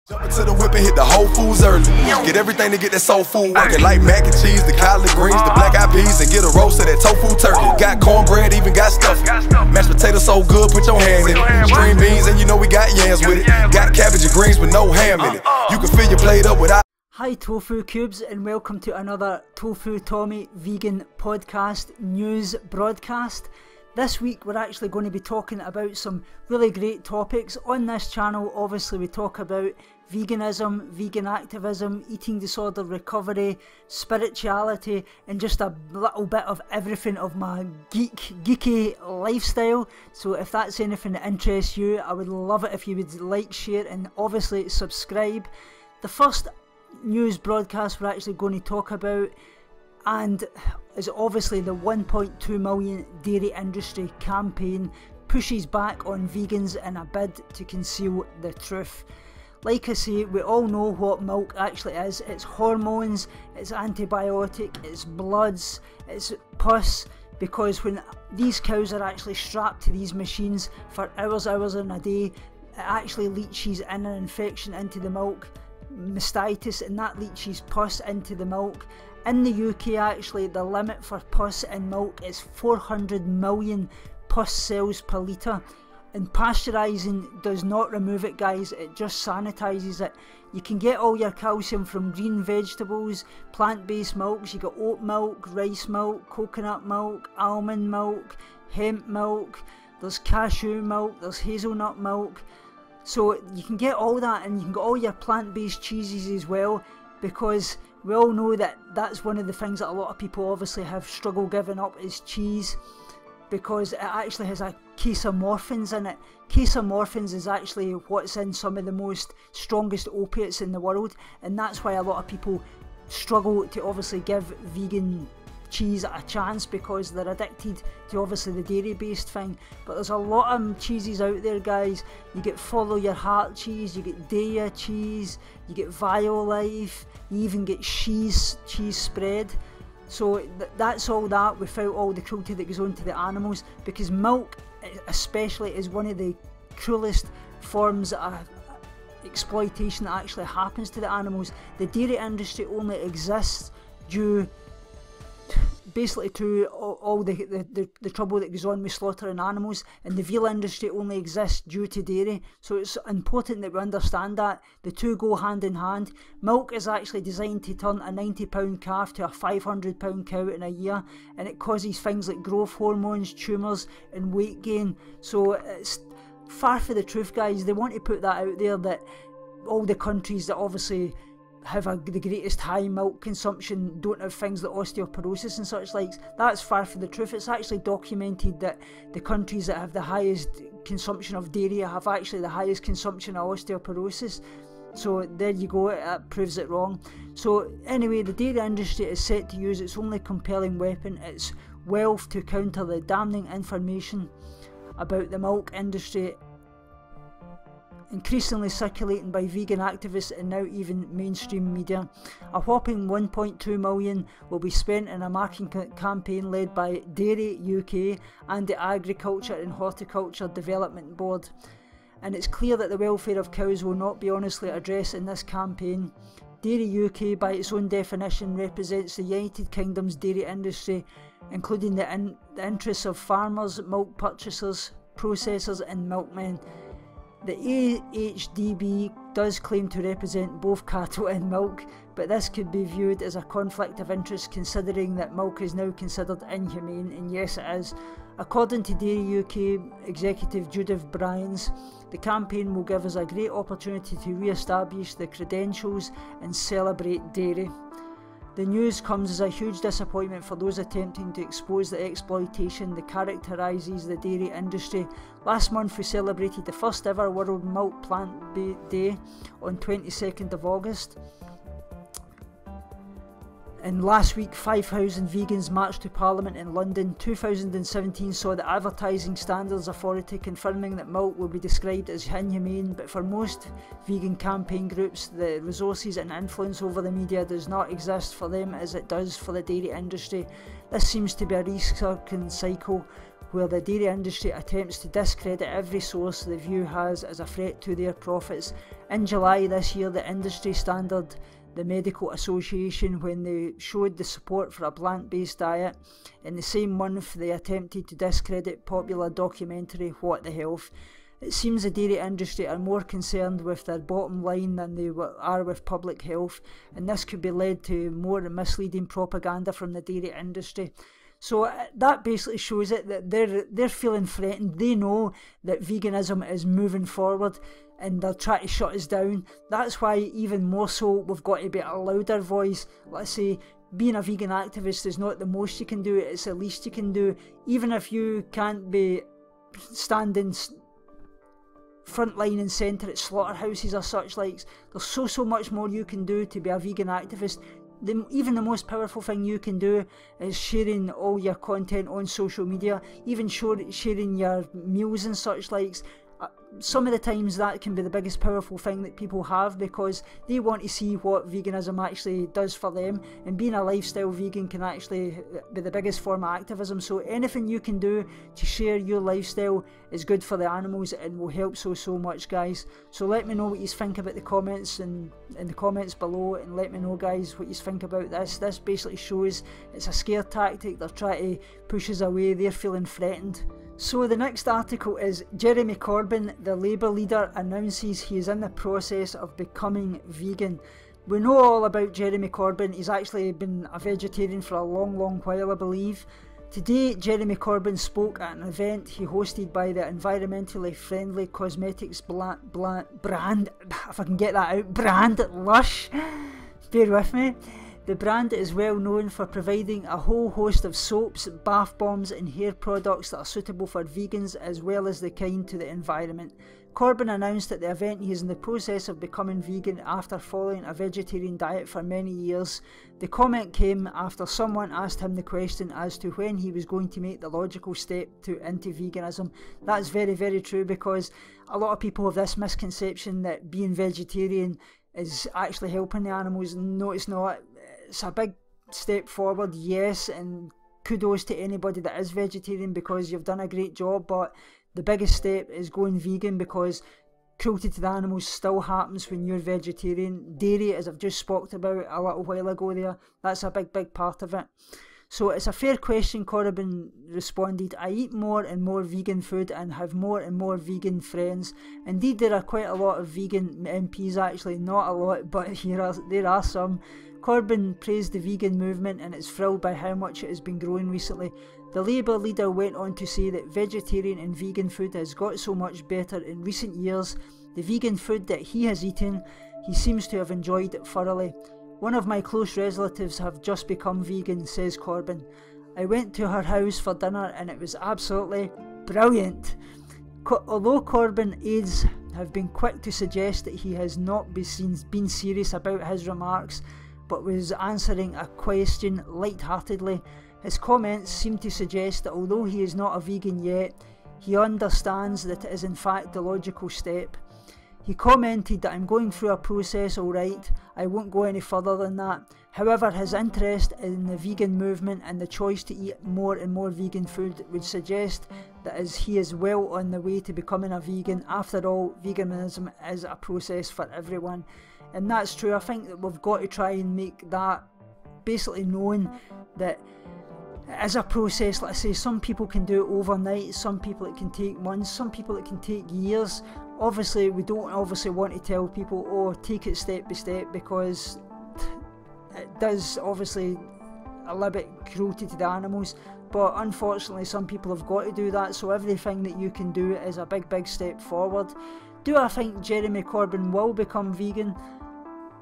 Jump into the whip and hit the Whole Foods early. Get everything to get that soul food working, like mac and cheese, the collard greens, the black eyed peas, and get a roast of that tofu turkey. Got cornbread, even got stuffing. Mashed potatoes so good, put your hand in it. String beans, and you know we got yams with it. Got cabbage and greens with no ham in it. You can fill your plate up without. Hi Tofu Cubes, and welcome to another Tofu Tommy Vegan Podcast news broadcast. This week we're actually going to be talking about some really great topics. On this channel, obviously we talk about veganism, vegan activism, eating disorder recovery, spirituality, and just a little bit of everything of my geeky lifestyle. So if that's anything that interests you, I would love it if you would like, share, and obviously subscribe. The first news broadcast we're actually going to talk about and is obviously the 1.2 million dairy industry campaign pushes back on vegans in a bid to conceal the truth. Like I say, we all know what milk actually is. It's hormones, it's antibiotic, it's bloods, it's pus, because when these cows are actually strapped to these machines for hours in a day, it actually leaches in an infection into the milk, mastitis, and that leaches pus into the milk. In the UK actually, the limit for pus in milk is 400 million pus cells per litre. And pasteurising does not remove it, guys, it just sanitises it. You can get all your calcium from green vegetables, plant-based milks. You got oat milk, rice milk, coconut milk, almond milk, hemp milk, there's cashew milk, there's hazelnut milk. So you can get all that, and you can get all your plant-based cheeses as well, because we all know that that's one of the things that a lot of people obviously have struggled giving up is cheese, because it actually has a case of morphins in it. Case of morphins is actually what's in some of the most strongest opiates in the world, and that's why a lot of people struggle to obviously give vegan cheese a chance, because they're addicted to obviously the dairy based thing. But there's a lot of cheeses out there, guys. You get Follow Your Heart cheese, you get Daya cheese, you get Violife, you even get cheese spread. So that's all that without all the cruelty that goes on to the animals, because milk especially is one of the cruelest forms of exploitation that actually happens to the animals. The dairy industry only exists due basically to all the trouble that goes on with slaughtering animals, and the veal industry only exists due to dairy. So it's important that we understand that the two go hand in hand. Milk is actually designed to turn a 90-pound calf to a 500-pound cow in a year, and it causes things like growth hormones, tumours, and weight gain. So it's far from the truth, guys. They want to put that out there, that all the countries that obviously have the greatest high milk consumption don't have things like osteoporosis and such like. That's far from the truth. It's actually documented that the countries that have the highest consumption of dairy have actually the highest consumption of osteoporosis. So there you go, that proves it wrong. So anyway, the dairy industry is set to use its only compelling weapon, its wealth, to counter the damning information about the milk industry increasingly circulating by vegan activists and now even mainstream media. A whopping 1.2 million will be spent in a marketing campaign led by Dairy UK and the Agriculture and Horticulture Development Board. And it's clear that the welfare of cows will not be honestly addressed in this campaign. Dairy UK, by its own definition, represents the United Kingdom's dairy industry, including the interests of farmers, milk purchasers, processors and milkmen. The AHDB does claim to represent both cattle and milk, but this could be viewed as a conflict of interest, considering that milk is now considered inhumane, and yes it is. According to Dairy UK executive Judith Bryans, the campaign will give us a great opportunity to re-establish the credentials and celebrate dairy. The news comes as a huge disappointment for those attempting to expose the exploitation that characterises the dairy industry. Last month we celebrated the first ever World Milk Plant Day on 22nd of August. And last week 5,000 vegans marched to Parliament in London. 2017 saw the Advertising Standards Authority confirming that milk will be described as inhumane, but for most vegan campaign groups the resources and influence over the media does not exist for them as it does for the dairy industry. This seems to be a recircling cycle where the dairy industry attempts to discredit every source the view has as a threat to their profits. In July this year, the industry standard, the Medical Association, when they showed the support for a plant-based diet. In the same month, they attempted to discredit popular documentary What the Health. It seems the dairy industry are more concerned with their bottom line than they are with public health, and this could be led to more misleading propaganda from the dairy industry. So that basically shows it that they're feeling threatened. They know that veganism is moving forward and they're trying to shut us down. That's why even more so we've got to be a louder voice. Let's say being a vegan activist is not the most you can do, it's the least you can do. Even if you can't be standing front line and centre at slaughterhouses or such likes, there's so much more you can do to be a vegan activist. Even the most powerful thing you can do is sharing all your content on social media, even sharing your meals and such likes. Some of the times that can be the biggest powerful thing that people have, because they want to see what veganism actually does for them, and being a lifestyle vegan can actually be the biggest form of activism. So anything you can do to share your lifestyle is good for the animals and will help so much, guys. So let me know what you think about the comments and in the comments below, and let me know, guys, what you think about this. This basically shows it's a scare tactic. They're trying to push us away, they're feeling threatened. So the next article is Jeremy Corbyn, the Labour leader, announces he is in the process of becoming vegan. We know all about Jeremy Corbyn. He's actually been a vegetarian for a long while, I believe. Today, Jeremy Corbyn spoke at an event he hosted by the environmentally friendly cosmetics brand, if I can get that out, brand Lush. Bear with me. The brand is well known for providing a whole host of soaps, bath bombs and hair products that are suitable for vegans as well as the kind to the environment. Corbyn announced at the event he is in the process of becoming vegan after following a vegetarian diet for many years. The comment came after someone asked him the question as to when he was going to make the logical step into veganism. That's very true, because a lot of people have this misconception that being vegetarian is actually helping the animals. No, it's not. It's a big step forward, yes, and kudos to anybody that is vegetarian, because you've done a great job, but the biggest step is going vegan, because cruelty to the animals still happens when you're vegetarian. Dairy, as I've just spoke about a little while ago there, that's a big part of it. So it's a fair question, Corbyn responded. I eat more and more vegan food and have more and more vegan friends. Indeed, there are quite a lot of vegan MPs, actually, not a lot, but there are some. Corbyn praised the vegan movement and is thrilled by how much it has been growing recently. The Labour leader went on to say that vegetarian and vegan food has got so much better in recent years. The vegan food that he has eaten, he seems to have enjoyed it thoroughly. One of my close relatives have just become vegan, says Corbyn. I went to her house for dinner and it was absolutely brilliant. Although Corbyn aides have been quick to suggest that he has not been serious about his remarks, but was answering a question light-heartedly, his comments seem to suggest that although he is not a vegan yet, he understands that it is in fact the logical step. He commented that I'm going through a process, alright, I won't go any further than that. However, his interest in the vegan movement and the choice to eat more and more vegan food would suggest that as he is well on the way to becoming a vegan. After all, veganism is a process for everyone. And that's true. I think that we've got to try and make that basically known, that it is a process. Like I say, some people can do it overnight, some people it can take months, some people it can take years. Obviously, we don't want to tell people, oh, take it step by step, because it does obviously a little bit cruelty to the animals. But unfortunately, some people have got to do that, so everything that you can do is a big step forward. Do I think Jeremy Corbyn will become vegan?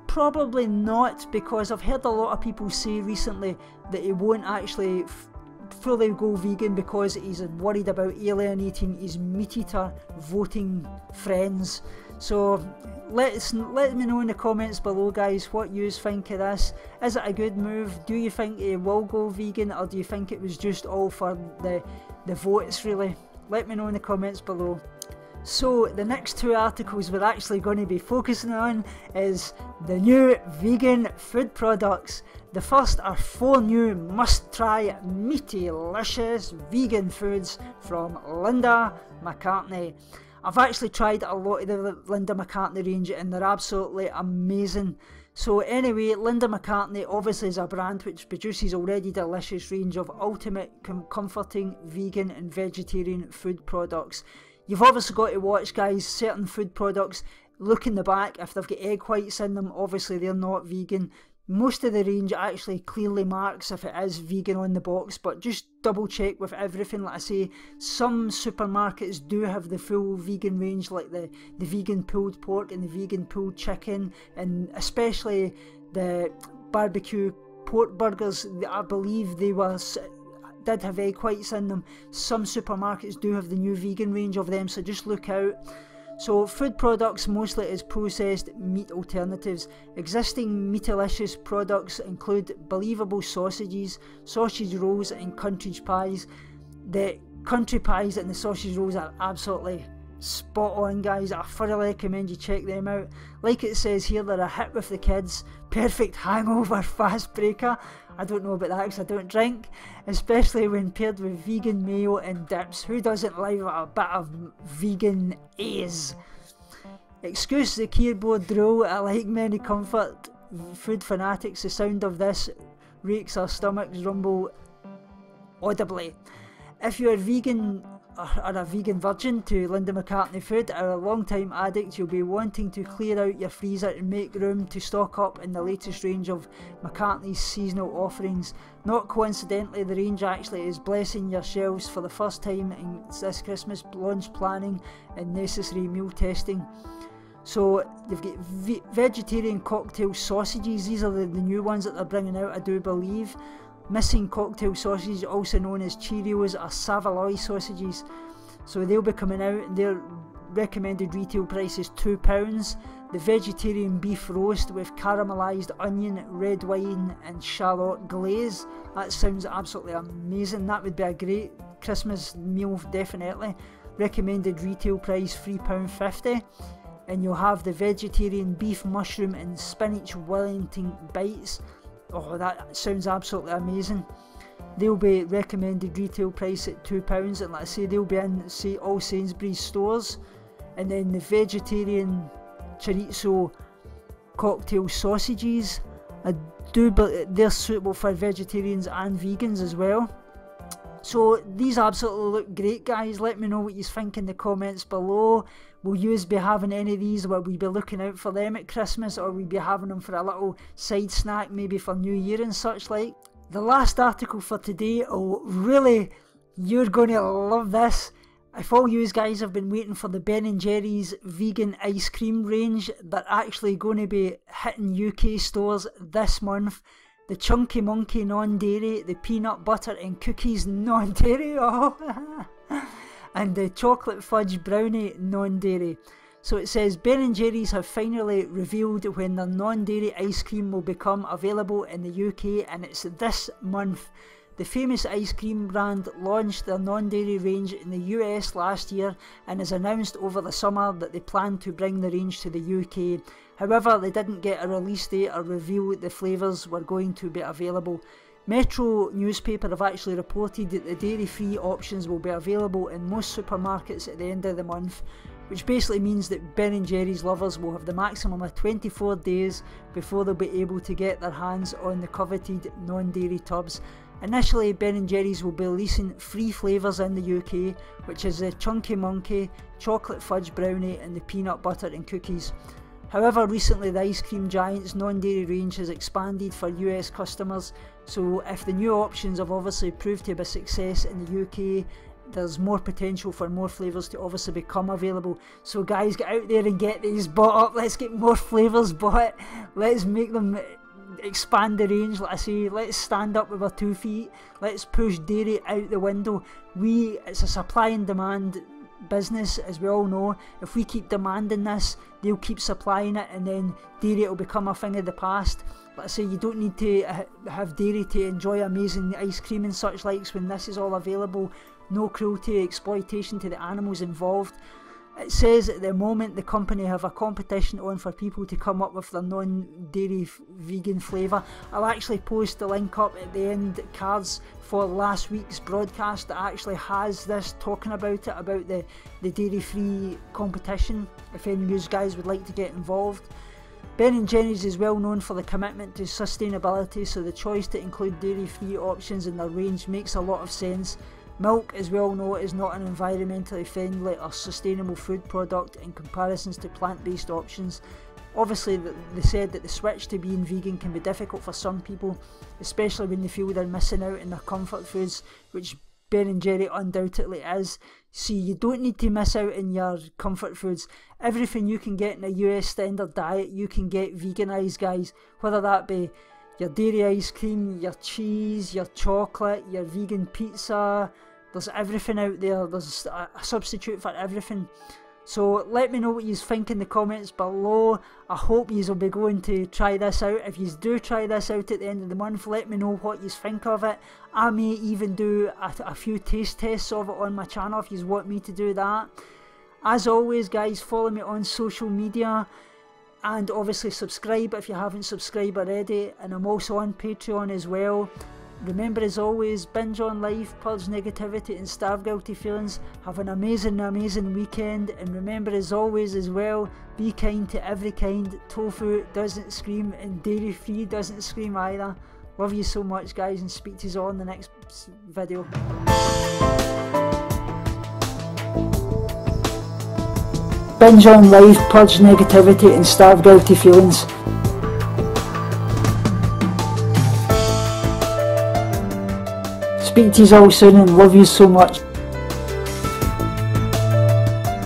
Probably not, because I've heard a lot of people say recently that he won't actually fully go vegan because he's worried about alienating his meat eater voting friends. So let me know in the comments below, guys, what you think of this. Is it a good move? Do you think he will go vegan, or do you think it was just all for the votes, really? Let me know in the comments below. So the next two articles we're actually going to be focusing on is the new vegan food products. The first are 4 new must-try meaty-licious vegan foods from Linda McCartney. I've actually tried a lot of the Linda McCartney range and they're absolutely amazing. So anyway, Linda McCartney obviously is a brand which produces already delicious range of ultimate comforting vegan and vegetarian food products. You've obviously got to watch, guys, certain food products, look in the back, if they've got egg whites in them, obviously they're not vegan. Most of the range actually clearly marks if it is vegan on the box, but just double check with everything. Like I say, some supermarkets do have the full vegan range, like the vegan pulled pork and the vegan pulled chicken, and especially the barbecue pork burgers. I believe they did have egg whites in them. Some supermarkets do have the new vegan range of them, so just look out. So food products mostly is processed meat alternatives. Existing meaty-licious products include believable sausages, sausage rolls and country pies. The country pies and the sausage rolls are absolutely spot on, guys. I thoroughly recommend you check them out. Like it says here, they're a hit with the kids, perfect hangover fast breaker. I don't know about that because I don't drink, especially when paired with vegan mayo and dips. Who doesn't like a bit of vegan Is? Excuse the keyboard drill. Like many comfort food fanatics, the sound of this makes our stomachs rumble audibly. If you are vegan or a vegan virgin to Linda McCartney food or a long time addict, you'll be wanting to clear out your freezer and make room to stock up in the latest range of McCartney's seasonal offerings. Not coincidentally, the range actually is blessing your shelves for the first time in this Christmas launch planning and necessary meal testing. So they've got vegetarian cocktail sausages. These are the new ones that they're bringing out, I do believe. Missing cocktail sausages, also known as Cheerios or Savoy sausages. So they'll be coming out and their recommended retail price is £2. The vegetarian beef roast with caramelised onion, red wine and shallot glaze. That sounds absolutely amazing. That would be a great Christmas meal, definitely. Recommended retail price £3.50. And you'll have the vegetarian beef, mushroom and spinach Wellington bites. Oh, that sounds absolutely amazing. They'll be recommended retail price at £2, and like I say, they'll be in all Sainsbury's stores. And then the vegetarian chorizo cocktail sausages, they're suitable for vegetarians and vegans as well. So these absolutely look great, guys. Let me know what you think in the comments below. Will you be having any of these? Will we be looking out for them at Christmas, or will we be having them for a little side snack maybe for New Year and such like? The last article for today, oh really, you're going to love this. If all you guys have been waiting for the Ben & Jerry's vegan ice cream range, they're actually going to be hitting UK stores this month. The Chunky Monkey non-dairy, the peanut butter and cookies non-dairy, oh. And the chocolate fudge brownie non-dairy. So it says Ben & Jerry's have finally revealed when their non-dairy ice cream will become available in the UK, and it's this month. The famous ice cream brand launched their non-dairy range in the US last year and has announced over the summer that they plan to bring the range to the UK. However, they didn't get a release date or reveal the flavours were going to be available. Metro newspaper have actually reported that the dairy-free options will be available in most supermarkets at the end of the month, which basically means that Ben & Jerry's lovers will have the maximum of 24 days before they'll be able to get their hands on the coveted non-dairy tubs. Initially, Ben & Jerry's will be releasing 3 flavours in the UK, which is the Chunky Monkey, chocolate fudge brownie and the peanut butter and cookies. However, recently the ice cream giant's non-dairy range has expanded for US customers, so if the new options have obviously proved to be a success in the UK, there's more potential for more flavours to obviously become available. So guys, get out there and get these bought up. Let's get more flavours bought. Let's make them expand the range. Like I say, let's stand up with our 2 feet. Let's push dairy out the window. It's a supply and demand business, as we all know. If we keep demanding this, they'll keep supplying it, and then dairy will become a thing of the past. Like I say, you don't need to have dairy to enjoy amazing ice cream and such likes when this is all available. No cruelty, exploitation to the animals involved. It says at the moment the company have a competition on for people to come up with their non-dairy vegan flavour. I'll actually post the link up at the end cards for last week's broadcast that actually has this talking about it, about the dairy-free competition, if any of you guys would like to get involved. Ben & Jerry's is well known for the commitment to sustainability, so the choice to include dairy-free options in their range makes a lot of sense. Milk, as we all know, is not an environmentally friendly or sustainable food product in comparisons to plant-based options. Obviously, they said that the switch to being vegan can be difficult for some people, especially when they feel they're missing out on their comfort foods, which Ben & Jerry undoubtedly is. See, you don't need to miss out on your comfort foods. Everything you can get in a US standard diet, you can get veganised, guys. Whether that be your dairy ice cream, your cheese, your chocolate, your vegan pizza. There's everything out there. There's a substitute for everything. So let me know what you think in the comments below. I hope you will be going to try this out. If you do try this out at the end of the month, let me know what you think of it. I may even do a few taste tests of it on my channel if you want me to do that. As always, guys, follow me on social media. And obviously subscribe if you haven't subscribed already. And I'm also on Patreon as well. Remember, as always, binge on life, purge negativity and starve guilty feelings. Have an amazing weekend. And remember, as always as well, be kind to every kind. Tofu doesn't scream and dairy free doesn't scream either. Love you so much, guys, and speak to you all in the next video. Binge on life, purge negativity and starve guilty feelings. Speak to you all soon and love you so much.